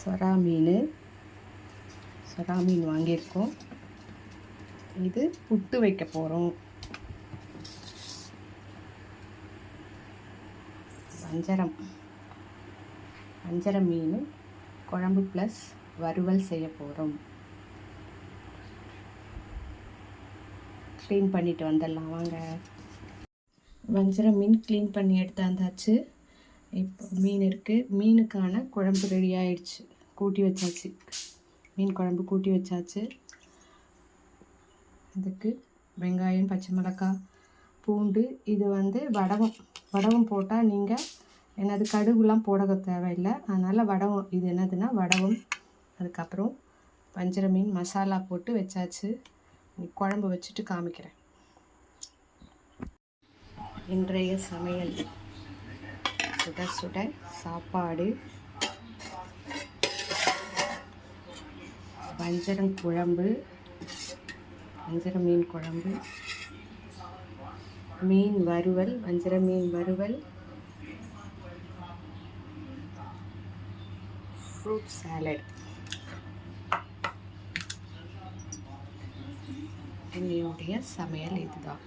சொரா மீன் வாங்கியிருக்கோம். இது புட்டு வைக்க போகிறோம். வஞ்சரம் மீன் குழம்பு ப்ளஸ் வறுவல் செய்ய போகிறோம். க்ளீன் பண்ணிட்டு வந்துடலாம் வாங்க. வஞ்சரம் மீன் க்ளீன் பண்ணி எடுத்தாந்தாச்சு. இப்போ மீன் இருக்குது. மீனுக்கான குழம்பு ரெடி ஆயிடுச்சு. கூட்டி வச்சாச்சு. மீன் குழம்பு கூட்டி வச்சாச்சு. அதுக்கு வெங்காயம், பச்சை மிளகாய், பூண்டு. இது வடகம் போட்டால் நீங்கள் என்னது கடுகுலாம் போட தேவையில்லை. அதனால் வடகம் இது என்னதுன்னா வடகம். அதுக்கப்புறம் வஞ்சர மீன் மசாலா போட்டு வச்சாச்சு. குழம்பு வச்சுட்டு காமிக்கிறேன். இன்றைய சமையல் சுட சுட சாப்பாடு, வஞ்சர மீன் குழம்பு, மீன் வறுவல், வஞ்சர மீன் வறுவல், ஃப்ரூட் சாலட். என்னுடைய சமையல் இதுதான்.